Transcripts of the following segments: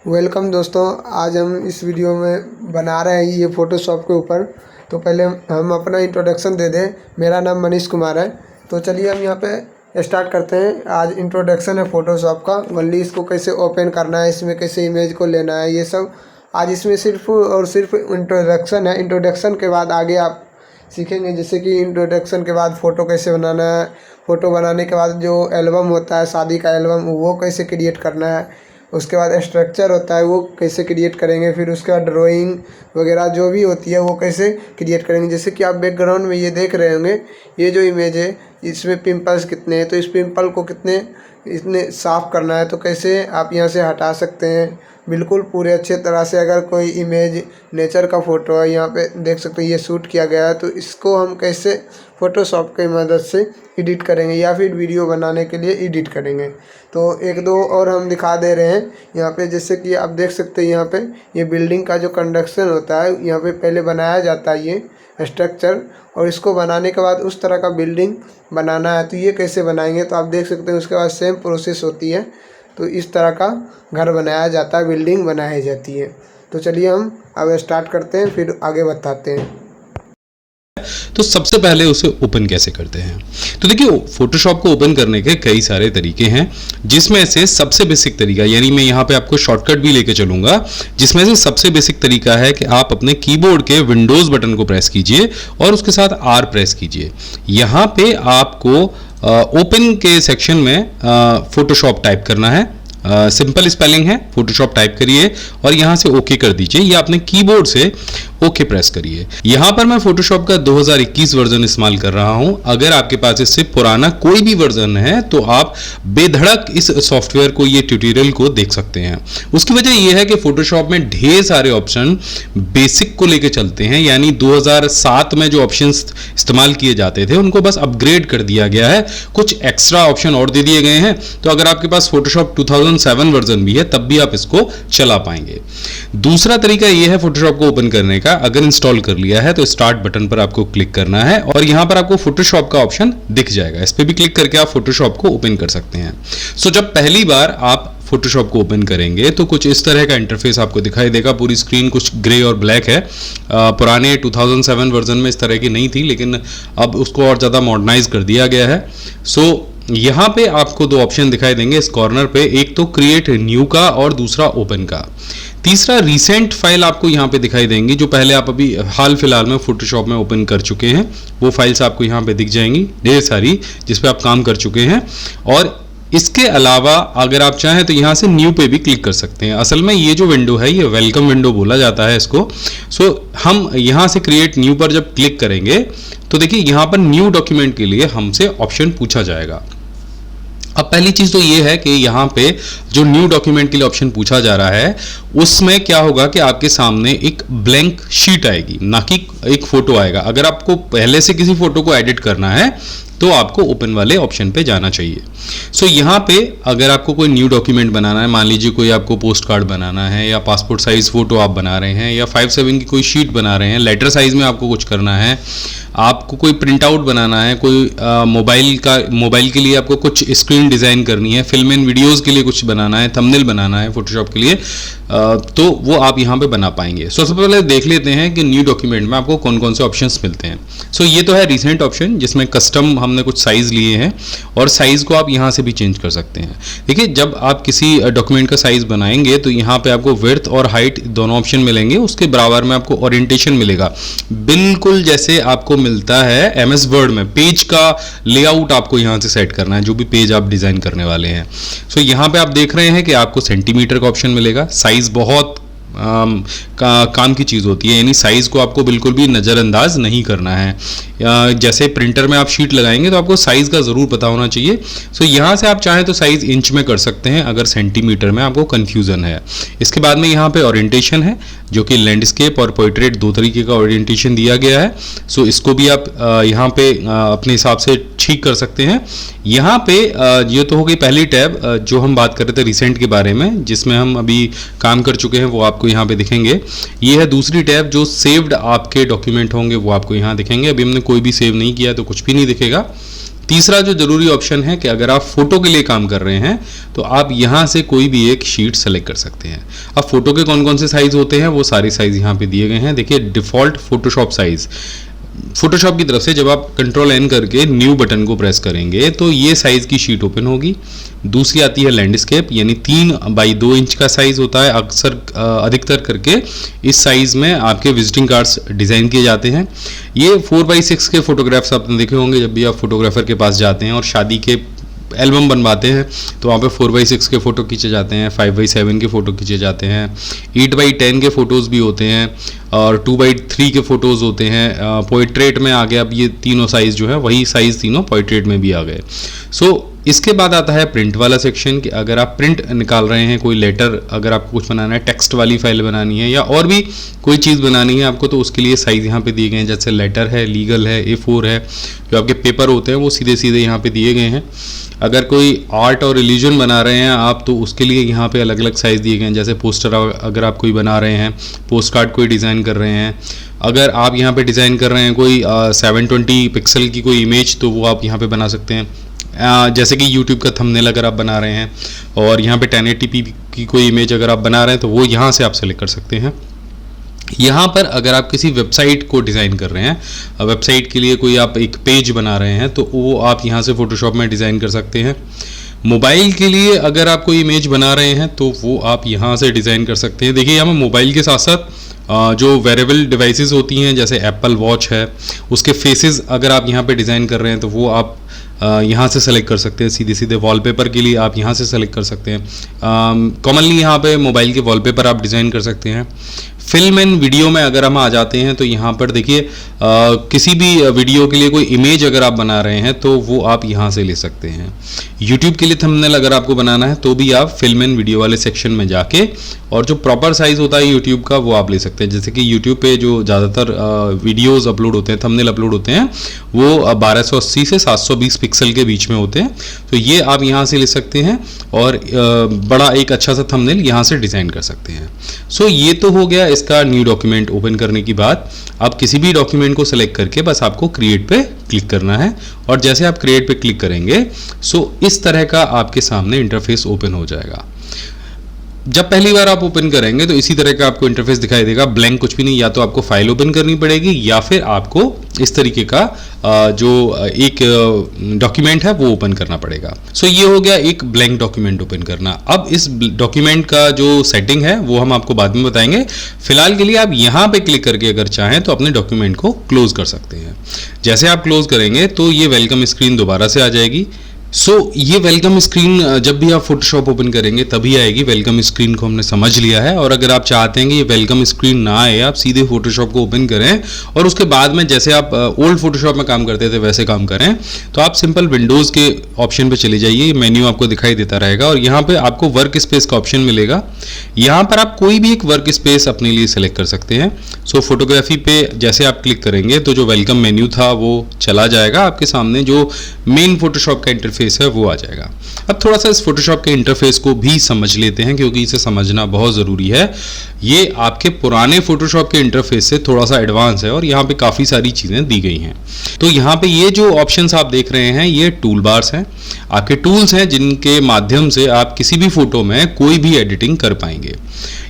Welcome दोस्तों, आज हम इस वीडियो में बना रहे हैं ये फ़ोटोशॉप के ऊपर। तो पहले हम अपना इंट्रोडक्शन दे दें। मेरा नाम मनीष कुमार है। तो चलिए हम यहाँ पे स्टार्ट करते हैं। आज इंट्रोडक्शन है फ़ोटोशॉप का, वनली इसको कैसे ओपन करना है, इसमें कैसे इमेज को लेना है, ये सब आज इसमें सिर्फ और सिर्फ इंट्रोडक्शन है। इंट्रोडक्शन के बाद आगे आप सीखेंगे, जैसे कि इंट्रोडक्शन के बाद फ़ोटो कैसे बनाना है, फ़ोटो बनाने के बाद जो एल्बम होता है शादी का एल्बम, वो कैसे क्रिएट करना है, उसके बाद स्ट्रक्चर होता है वो कैसे क्रिएट करेंगे, फिर उसके बाद ड्राइंग वगैरह जो भी होती है वो कैसे क्रिएट करेंगे। जैसे कि आप बैकग्राउंड में ये देख रहे होंगे, ये जो इमेज है इसमें पिंपल्स कितने हैं, तो इस पिंपल को कितने इतने साफ़ करना है, तो कैसे आप यहाँ से हटा सकते हैं बिल्कुल पूरे अच्छे तरह से। अगर कोई इमेज नेचर का फ़ोटो है, यहाँ पे देख सकते हैं ये शूट किया गया है, तो इसको हम कैसे फ़ोटोशॉप की मदद से एडिट करेंगे या फिर वीडियो बनाने के लिए एडिट करेंगे। तो एक दो और हम दिखा दे रहे हैं यहाँ पे। जैसे कि आप देख सकते हैं यहाँ पे ये बिल्डिंग का जो कंस्ट्रक्शन होता है, यहाँ पे पहले बनाया जाता है ये स्ट्रक्चर, और इसको बनाने के बाद उस तरह का बिल्डिंग बनाना है। तो ये कैसे बनाएंगे, तो आप देख सकते हैं उसके बाद सेम प्रोसेस होती है। तो इस तरह का घर बनाया जाता है, बिल्डिंग बनाई जाती है। तो चलिए हम अब स्टार्ट करते हैं, फिर आगे बताते हैं। तो सबसे पहले उसे ओपन कैसे करते हैं। तो देखिए, फोटोशॉप को ओपन करने के कई सारे तरीके हैं, जिसमें से सबसे बेसिक तरीका, यानी मैं यहाँ पे आपको शॉर्टकट भी लेके चलूंगा, जिसमें से सबसे बेसिक तरीका है कि आप अपने कीबोर्ड के विंडोज बटन को प्रेस कीजिए और उसके साथ आर प्रेस कीजिए। यहाँ पे आपको ओपन के सेक्शन में फोटोशॉप टाइप करना है। सिंपल स्पेलिंग है, फोटोशॉप टाइप करिए और यहाँ से ओके कर दीजिए, या अपने कीबोर्ड से ओके प्रेस करिए। यहाँ पर मैं फोटोशॉप का 2021 वर्जन इस्तेमाल कर रहा हूँ। अगर आपके पास इससे पुराना कोई भी वर्जन है तो आप बेधड़क इस सॉफ्टवेयर को, ये ट्यूटोरियल को देख सकते हैं। उसकी वजह यह है कि फोटोशॉप में ढेर सारे ऑप्शन बेसिक को लेकर चलते हैं, यानी 2007 में जो ऑप्शन इस्तेमाल किए जाते थे उनको बस अपग्रेड कर दिया गया है, कुछ एक्स्ट्रा ऑप्शन और दे दिए गए हैं। तो अगर आपके पास फोटोशॉप 2007 वर्जन भी है तब भी आप इसको चला पाएंगे। दूसरा तरीका यह है फोटोशॉप को ओपन करने का। अगर इंस्टॉल कर लिया है तो स्टार्ट बटन पर आपको क्लिक करना है और यहां पर आपको फोटोशॉप का ऑप्शन दिख जाएगा। इस पर भी क्लिक करके आप फोटोशॉप को ओपन कर सकते हैं। सो जब पहली बार आप फोटोशॉप को ओपन करेंगे तो कुछ इस तरह का इंटरफेस आपको दिखाई देगा। पूरी स्क्रीन कुछ ग्रे और ब्लैक है। पुराने 2007 वर्जन में इस तरह की नहीं थी, लेकिन अब उसको और ज़्यादा मॉडर्नाइज कर दिया गया है। सो यहाँ पे आपको दो ऑप्शन दिखाई देंगे इस कॉर्नर पे, एक तो क्रिएट न्यू का और दूसरा ओपन का। तीसरा रीसेंट फाइल आपको यहाँ पे दिखाई देंगी, जो पहले आप अभी हाल फिलहाल में फोटोशॉप में ओपन कर चुके हैं। वो फाइल्स आपको यहाँ पे दिख जाएंगी ढेर सारी, जिस पे आप काम कर चुके हैं। और इसके अलावा अगर आप चाहें तो यहाँ से न्यू पे भी क्लिक कर सकते हैं। असल में ये जो विंडो है ये वेलकम विंडो बोला जाता है इसको। सो हम यहाँ से क्रिएट न्यू पर जब क्लिक करेंगे तो देखिए यहाँ पर न्यू डॉक्यूमेंट के लिए हमसे ऑप्शन पूछा जाएगा। अब पहली चीज तो ये है कि यहाँ पे जो न्यू डॉक्यूमेंट के लिए ऑप्शन पूछा जा रहा है उसमें क्या होगा कि आपके सामने एक ब्लैंक शीट आएगी, ना कि एक फोटो आएगा। अगर आपको पहले से किसी फोटो को एडिट करना है तो आपको ओपन वाले ऑप्शन पे जाना चाहिए। सो यहाँ पे अगर आपको कोई न्यू डॉक्यूमेंट बनाना है, मान लीजिए कोई आपको पोस्ट कार्ड बनाना है या पासपोर्ट साइज फोटो आप बना रहे हैं या 5/7 की कोई शीट बना रहे हैं, लेटर साइज में आपको कुछ करना है, आपको कोई प्रिंट आउट बनाना है, कोई मोबाइल के लिए आपको कुछ स्क्रीन डिज़ाइन करनी है, फिल्म एंड वीडियोज़ के लिए कुछ बनाना है, थंबनेल बनाना है फोटोशॉप के लिए, तो वो आप यहाँ पे बना पाएंगे। सबसे पहले देख लेते हैं कि न्यू डॉक्यूमेंट में आपको कौन कौन से ऑप्शंस मिलते हैं। सो ये तो है रिसेंट ऑप्शन, जिसमें कस्टम हमने कुछ साइज़ लिए हैं और साइज़ को आप यहाँ से भी चेंज कर सकते हैं। देखिए, जब आप किसी डॉक्यूमेंट का साइज़ बनाएंगे तो यहाँ पे आपको विड्थ और हाइट दोनों ऑप्शन मिलेंगे। उसके बराबर में आपको ओरिएंटेशन मिलेगा, बिल्कुल जैसे आपको मिलता है एमएस वर्ड में। पेज का लेआउट आपको यहाँ से सेट करना है, जो भी पेज आप डिज़ाइन करने वाले हैं। सो यहाँ पे आप देख रहे हैं कि आपको सेंटीमीटर का ऑप्शन मिलेगा। साइज़ बहुत काम की चीज़ होती है, यानी साइज़ को आपको बिल्कुल भी नज़रअंदाज नहीं करना है। जैसे प्रिंटर में आप शीट लगाएंगे तो आपको साइज़ का ज़रूर पता होना चाहिए। सो यहाँ से आप चाहें तो साइज़ इंच में कर सकते हैं अगर सेंटीमीटर में आपको कन्फ्यूज़न है। इसके बाद में यहाँ पे ओरिएंटेशन है, जो कि लैंडस्केप और पोर्ट्रेट दो तरीके का ओरिएंटेशन दिया गया है। सो इसको भी आप यहाँ पे अपने हिसाब से ठीक कर सकते हैं। यहाँ पे ये तो हो गई पहली टैब, जो हम बात कर रहे थे रिसेंट के बारे में, जिसमें हम अभी काम कर चुके हैं, वो आपको यहाँ पे दिखेंगे। ये है दूसरी टैब, जो सेव्ड आपके डॉक्यूमेंट होंगे वो आपको यहाँ दिखेंगे। अभी हमने कोई भी सेव नहीं किया तो कुछ भी नहीं दिखेगा। तीसरा जो जरूरी ऑप्शन है कि अगर आप फोटो के लिए काम कर रहे हैं तो आप यहाँ से कोई भी एक शीट सेलेक्ट कर सकते हैं। अब फोटो के कौन कौन से साइज होते हैं वो सारे साइज यहाँ पे दिए गए हैं। देखिए डिफॉल्ट फोटोशॉप साइज फोटोशॉप की तरफ से जब आप कंट्रोल एन करके न्यू बटन को प्रेस करेंगे तो ये साइज की शीट ओपन होगी। दूसरी आती है लैंडस्केप, यानी 3x2 इंच का साइज होता है। अक्सर अधिकतर करके इस साइज में आपके विजिटिंग कार्ड्स डिजाइन किए जाते हैं। ये 4x6 के फोटोग्राफ्स आपने देखे होंगे जब भी आप फोटोग्राफर के पास जाते हैं और शादी के एल्बम बनवाते हैं तो वहाँ पे 4x6 के फ़ोटो खींचे जाते हैं, 5x7 के फ़ोटो खींचे जाते हैं, 8x10 के फ़ोटोज़ भी होते हैं और 2x3 के फ़ोटोज़ होते हैं। पोर्ट्रेट में आ गया, अब ये तीनों साइज़ जो है वही साइज़ तीनों पोर्ट्रेट में भी आ गए। इसके बाद आता है प्रिंट वाला सेक्शन कि अगर आप प्रिंट निकाल रहे हैं, कोई लेटर अगर आपको कुछ बनाना है, टेक्स्ट वाली फाइल बनानी है या और भी कोई चीज़ बनानी है आपको, तो उसके लिए साइज़ यहाँ पे दिए गए हैं। जैसे लेटर है, लीगल है, A4 है, जो आपके पेपर होते हैं वो सीधे सीधे यहाँ पे दिए गए हैं। अगर कोई आर्ट और रिलीजन बना रहे हैं आप तो उसके लिए यहाँ पे अलग अलग साइज़ दिए गए हैं। जैसे पोस्टर अगर आप कोई बना रहे हैं, पोस्ट कार्ड कोई डिज़ाइन कर रहे हैं, अगर आप यहाँ पे डिज़ाइन कर रहे हैं कोई 720 पिक्सल की कोई इमेज तो वो आप यहाँ पे बना सकते हैं। जैसे कि YouTube का थंबनेल अगर आप बना रहे हैं और यहाँ पे 1080p की कोई इमेज अगर आप बना रहे हैं तो वो यहाँ से आप सेलेक्ट कर सकते हैं। यहाँ पर अगर आप किसी वेबसाइट को डिज़ाइन कर रहे हैं, वेबसाइट के लिए कोई आप एक पेज बना रहे हैं तो वो आप यहाँ से फोटोशॉप में डिज़ाइन कर सकते हैं। मोबाइल के लिए अगर आप कोई इमेज बना रहे हैं तो वो आप यहाँ से डिज़ाइन कर सकते हैं। देखिए यहाँ में मोबाइल के साथ साथ जो वेरेबल डिवाइसेस होती हैं जैसे एप्पल वॉच है, उसके फेसेस अगर आप यहाँ पे डिज़ाइन कर रहे हैं तो वो आप यहाँ से सेलेक्ट कर सकते हैं। सीधे सीधे वॉलपेपर के लिए आप यहाँ से सेलेक्ट कर सकते हैं। कॉमनली यहाँ पे मोबाइल के वॉलपेपर आप डिज़ाइन कर सकते हैं। फिल्म एंड वीडियो में अगर हम आ जाते हैं तो यहाँ पर देखिए किसी भी वीडियो के लिए कोई इमेज अगर आप बना रहे हैं तो वो आप यहाँ से ले सकते हैं। यूट्यूब के लिए थंबनेल अगर आपको बनाना है तो भी आप फिल्म एंड वीडियो वाले सेक्शन में जाके और जो प्रॉपर साइज़ होता है यूट्यूब का वो आप ले सकते हैं। जैसे कि यूट्यूब पे जो ज़्यादातर वीडियोज़ अपलोड होते हैं, थंबनेल अपलोड होते हैं, वो 1280 से 720 पिक्सल के बीच में होते हैं, तो ये आप यहाँ से ले सकते हैं और बड़ा एक अच्छा सा थंबनेल यहाँ से डिज़ाइन कर सकते हैं। ये तो हो गया इसका न्यू डॉक्यूमेंट ओपन करने की बात। अब किसी भी डॉक्यूमेंट को सेलेक्ट करके बस आपको क्रिएट पे क्लिक करना है और जैसे आप क्रिएट पे क्लिक करेंगे इस तरह का आपके सामने इंटरफेस ओपन हो जाएगा। जब पहली बार आप ओपन करेंगे तो इसी तरह का आपको इंटरफेस दिखाई देगा, ब्लैंक कुछ भी नहीं। या तो आपको फाइल ओपन करनी पड़ेगी या फिर आपको इस तरीके का जो एक डॉक्यूमेंट है वो ओपन करना पड़ेगा। ये हो गया एक ब्लैंक डॉक्यूमेंट ओपन करना। अब इस डॉक्यूमेंट का जो सेटिंग है वो हम आपको बाद में बताएंगे। फिलहाल के लिए आप यहाँ पे क्लिक करके अगर चाहें तो अपने डॉक्यूमेंट को क्लोज कर सकते हैं। जैसे आप क्लोज करेंगे तो ये वेलकम स्क्रीन दोबारा से आ जाएगी। ये वेलकम स्क्रीन जब भी आप फोटोशॉप ओपन करेंगे तभी आएगी। वेलकम स्क्रीन को हमने समझ लिया है और अगर आप चाहते हैं कि ये वेलकम स्क्रीन ना आए, आप सीधे फोटोशॉप को ओपन करें और उसके बाद में जैसे आप ओल्ड फोटोशॉप में काम करते थे वैसे काम करें, तो आप सिंपल विंडोज़ के ऑप्शन पे चले जाइए। मेन्यू आपको दिखाई देता रहेगा और यहाँ पे आपको वर्क स्पेस का ऑप्शन मिलेगा। यहाँ पर आप कोई भी एक वर्क स्पेस अपने लिए सेलेक्ट कर सकते हैं। फोटोग्राफी पे जैसे आप क्लिक करेंगे तो जो वेलकम मेन्यू था वो चला जाएगा, आपके सामने जो मेन फोटोशॉप का इंटरफेस है वो आ जाएगा। अब थोड़ा सा इस फोटोशॉप के इंटरफेस को भी समझ लेते हैं क्योंकि इसे समझना बहुत ज़रूरी है। ये आपके पुराने फोटोशॉप के इंटरफेस से थोड़ा सा एडवांस है और यहाँ पे काफ़ी सारी चीज़ें दी गई हैं। तो यहाँ पे ये जो ऑप्शंस आप देख रहे हैं ये टूल बार्स हैं, आपके टूल्स हैं जिनके माध्यम से आप किसी भी फोटो में कोई भी एडिटिंग कर पाएंगे।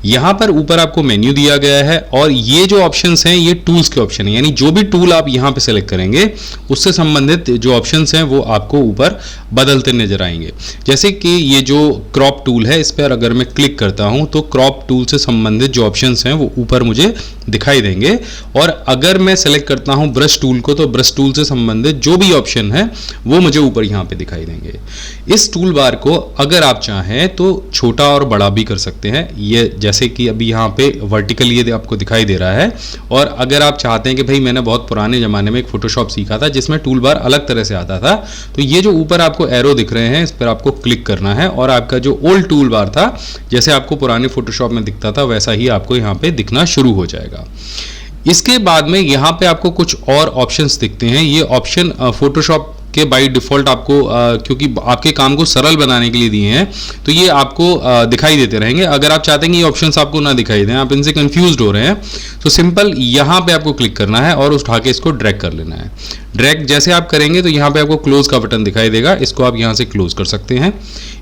यहाँ पर ऊपर आपको मेन्यू दिया गया है और ये जो ऑप्शंस हैं ये टूल्स के ऑप्शन है, यानी जो भी टूल आप यहाँ पे सेलेक्ट करेंगे उससे संबंधित जो ऑप्शंस हैं वो आपको ऊपर बदलते नजर आएंगे। जैसे कि ये जो क्रॉप टूल है इस पर अगर मैं क्लिक करता हूँ तो क्रॉप टूल से संबंधित जो ऑप्शंस हैं वो ऊपर मुझे दिखाई देंगे और अगर मैं सेलेक्ट करता हूँ ब्रश टूल को तो ब्रश टूल से संबंधित जो भी ऑप्शन है वो मुझे ऊपर यहाँ पे दिखाई देंगे। इस टूल बार को अगर आप चाहें तो छोटा और बड़ा भी कर सकते हैं। ये जैसे कि अभी यहाँ पे वर्टिकल ये आपको दिखाई दे रहा है और अगर आप चाहते हैं कि भाई मैंने बहुत पुराने ज़माने में एक फोटोशॉप सीखा था जिसमें टूल बार अलग तरह से आता था, तो ये जो ऊपर आपको एरो दिख रहे हैं इस पर आपको क्लिक करना है और आपका जो ओल्ड टूल बार था जैसे आपको पुराने फोटोशॉप में दिखता था वैसा ही आपको यहाँ पे दिखना शुरू हो जाएगा। इसके बाद में यहाँ पे आपको कुछ और ऑप्शंस दिखते हैं। ये ऑप्शन फोटोशॉप के बाय डिफ़ॉल्ट आपको क्योंकि आपके काम को सरल बनाने के लिए दिए हैं तो ये आपको दिखाई देते रहेंगे। अगर आप चाहते हैं कि ये ऑप्शंस आपको ना दिखाई दें, आप इनसे कंफ्यूज्ड हो रहे हैं, तो सिंपल यहाँ पे आपको क्लिक करना है और उठा के इसको ड्रैग कर लेना है। ड्रैग जैसे आप करेंगे तो यहाँ पे आपको क्लोज का बटन दिखाई देगा, इसको आप यहाँ से क्लोज कर सकते हैं।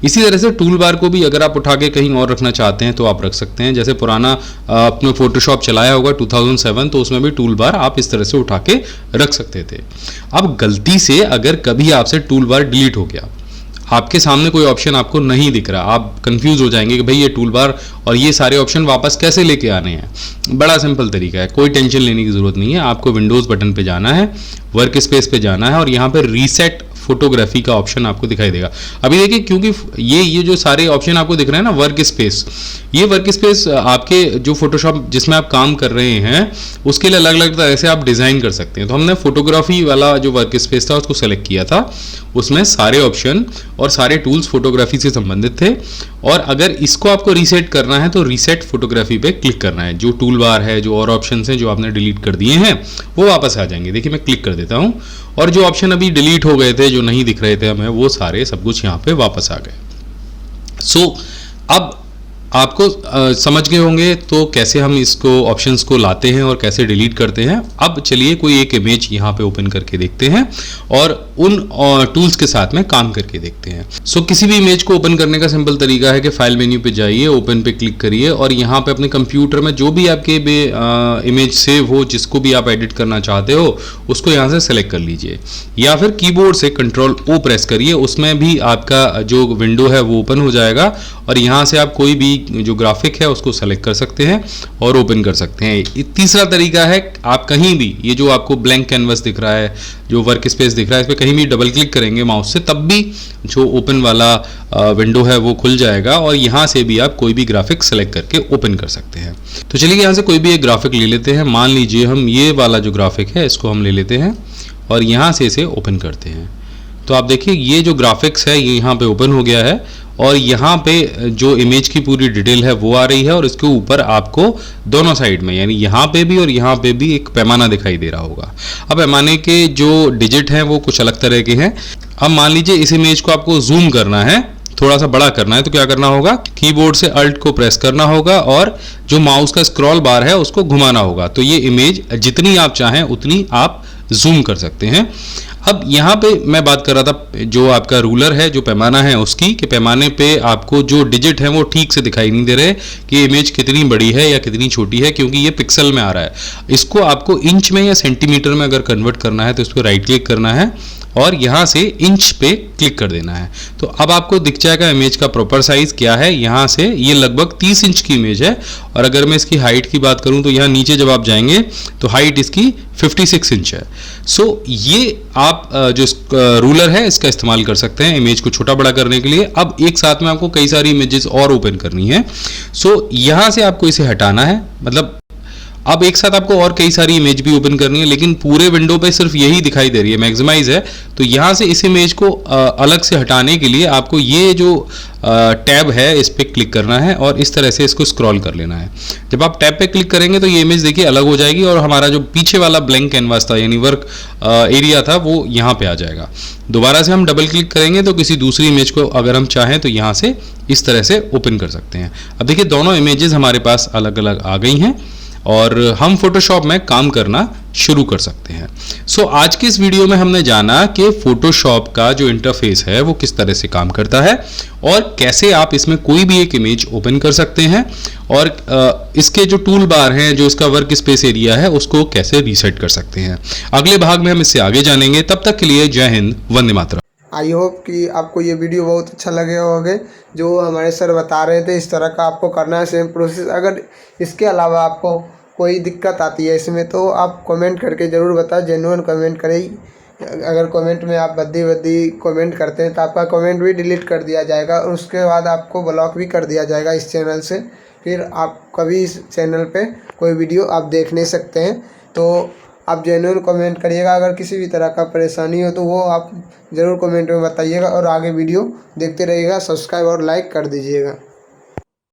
इसी तरह से टूल बार को भी अगर आप उठा के कहीं और रखना चाहते हैं तो आप रख सकते हैं। जैसे पुराना आपने फोटोशॉप चलाया होगा 2007, तो उसमें भी टूल बार आप इस तरह से उठा के रख सकते थे। अब गलती से अगर कभी आपसे टूल बार डिलीट हो गया, आपके सामने कोई ऑप्शन आपको नहीं दिख रहा, आप कंफ्यूज हो जाएंगे कि भाई ये टूल बार और ये सारे ऑप्शन वापस कैसे लेके आने हैं। बड़ा सिंपल तरीका है, कोई टेंशन लेने की ज़रूरत नहीं है। आपको विंडोज़ बटन पे जाना है, वर्क स्पेस पे जाना है और यहाँ पे रीसेट फोटोग्राफी का ऑप्शन आपको दिखाई देगा। अभी देखिए, क्योंकि ये जो सारे ऑप्शन आपको दिख रहे हैं ना, वर्क स्पेस, ये वर्क स्पेस आपके जो फोटोशॉप जिसमें आप काम कर रहे हैं उसके लिए अलग अलग तरह से आप डिज़ाइन कर सकते हैं। तो हमने फोटोग्राफी वाला जो वर्क स्पेस था उसको सेलेक्ट किया था, उसमें सारे ऑप्शन और सारे टूल्स फोटोग्राफी से संबंधित थे। और अगर इसको आपको रीसेट करना है तो रीसेट फोटोग्राफी पे क्लिक करना है। जो टूल बार है, जो और ऑप्शंस हैं जो आपने डिलीट कर दिए हैं वो वापस आ जाएंगे। देखिए मैं क्लिक कर देता हूं और जो ऑप्शन अभी डिलीट हो गए थे, जो नहीं दिख रहे थे हमें, वो सारे सब कुछ यहाँ पे वापस आ गए। सो अब आपको समझ गए होंगे तो कैसे हम इसको ऑप्शंस को लाते हैं और कैसे डिलीट करते हैं। अब चलिए कोई एक इमेज यहाँ पे ओपन करके देखते हैं और उन टूल्स के साथ में काम करके देखते हैं। सो किसी भी इमेज को ओपन करने का सिंपल तरीका है कि फाइल मेन्यू पे जाइए, ओपन पे क्लिक करिए और यहाँ पे अपने कंप्यूटर में जो भी आपके इमेज सेव हो, जिसको भी आप एडिट करना चाहते हो, उसको यहाँ से सेलेक्ट कर लीजिए या फिर कीबोर्ड से कंट्रोल O प्रेस करिए, उसमें भी आपका जो विंडो है वो ओपन हो जाएगा और यहाँ से आप कोई भी जो ग्राफिक है उसको सेलेक्ट कर सकते हैं और ओपन कर सकते हैं। तीसरा तरीका है, आप कहीं भी ये जो आपको ब्लैंक कैनवस दिख रहा है, जो वर्क स्पेस दिख रहा है, इस पर कहीं भी डबल क्लिक करेंगे माउस से, तब भी जो ओपन वाला विंडो है वो खुल जाएगा और यहाँ से भी आप कोई भी ग्राफिक सेलेक्ट करके ओपन कर सकते हैं। तो चलिए यहाँ से कोई भी एक ग्राफिक ले लेते हैं। मान लीजिए हम ये वाला जो ग्राफिक है इसको हम ले लेते हैं और यहाँ से इसे ओपन करते हैं। तो आप देखिए ये जो ग्राफिक्स है ये यहाँ पे ओपन हो गया है और यहाँ पे जो इमेज की पूरी डिटेल है वो आ रही है और इसके ऊपर आपको दोनों साइड में, यानी यहाँ पे भी और यहाँ पे भी एक पैमाना दिखाई दे रहा होगा। अब पैमाने के जो डिजिट हैं वो कुछ अलग तरह के हैं। अब मान लीजिए इस इमेज को आपको जूम करना है, थोड़ा सा बड़ा करना है, तो क्या करना होगा, कीबोर्ड से अल्ट को प्रेस करना होगा और जो माउस का स्क्रॉल बार है उसको घुमाना होगा। तो ये इमेज जितनी आप चाहें उतनी आप जूम कर सकते हैं। अब यहाँ पे मैं बात कर रहा था जो आपका रूलर है, जो पैमाना है उसकी, कि पैमाने पे आपको जो डिजिट है वो ठीक से दिखाई नहीं दे रहे कि इमेज कितनी बड़ी है या कितनी छोटी है, क्योंकि ये पिक्सल में आ रहा है। इसको आपको इंच में या सेंटीमीटर में अगर कन्वर्ट करना है तो इस पर राइट क्लिक करना है और यहाँ से इंच पे क्लिक कर देना है। तो अब आपको दिख जाएगा इमेज का प्रॉपर साइज क्या है। यहाँ से ये लगभग 30 इंच की इमेज है और अगर मैं इसकी हाइट की बात करूँ तो यहाँ नीचे जब आप जाएंगे तो हाइट इसकी 56 इंच है। सो ये आप जो रूलर है इसका इस्तेमाल कर सकते हैं इमेज को छोटा बड़ा करने के लिए। अब एक साथ में आपको कई सारी इमेजेस और ओपन करनी है। सो यहाँ से आपको इसे हटाना है, मतलब अब एक साथ आपको और कई सारी इमेज भी ओपन करनी है, लेकिन पूरे विंडो पे सिर्फ यही दिखाई दे रही है, मैक्सिमाइज है। तो यहाँ से इस इमेज को अलग से हटाने के लिए आपको ये जो टैब है इस पर क्लिक करना है और इस तरह से इसको स्क्रॉल कर लेना है। जब आप टैब पे क्लिक करेंगे तो ये इमेज देखिए अलग हो जाएगी और हमारा जो पीछे वाला ब्लैंक कैनवास था यानी वर्क एरिया था वो यहाँ पे आ जाएगा। दोबारा से हम डबल क्लिक करेंगे तो किसी दूसरी इमेज को अगर हम चाहें तो यहाँ से इस तरह से ओपन कर सकते हैं। अब देखिए दोनों इमेजेस हमारे पास अलग अलग आ गई हैं और हम फोटोशॉप में काम करना शुरू कर सकते हैं। सो आज की इस वीडियो में हमने जाना कि फोटोशॉप का जो इंटरफेस है वो किस तरह से काम करता है और कैसे आप इसमें कोई भी एक इमेज ओपन कर सकते हैं और इसके जो टूल बार हैं, जो इसका वर्क स्पेस एरिया है, उसको कैसे रीसेट कर सकते हैं। अगले भाग में हम इससे आगे जानेंगे। तब तक के लिए जय हिंद, वंदे मातरम। आई होप कि आपको ये वीडियो बहुत अच्छा लगे होंगे। जो हमारे सर बता रहे थे इस तरह का आपको करना है सेम प्रोसेस। अगर इसके अलावा आपको कोई दिक्कत आती है इसमें तो आप कमेंट करके ज़रूर बताएं, जेन्युइन कमेंट करें। अगर कमेंट में आप बद्दी कमेंट करते हैं तो आपका कमेंट भी डिलीट कर दिया जाएगा और उसके बाद आपको ब्लॉक भी कर दिया जाएगा इस चैनल से। फिर आप कभी इस चैनल पे कोई वीडियो आप देख नहीं सकते हैं। तो आप जेन्युइन कमेंट करिएगा। अगर किसी भी तरह का परेशानी हो तो वो आप ज़रूर कमेंट में बताइएगा और आगे वीडियो देखते रहिएगा। सब्सक्राइब और लाइक कर दीजिएगा।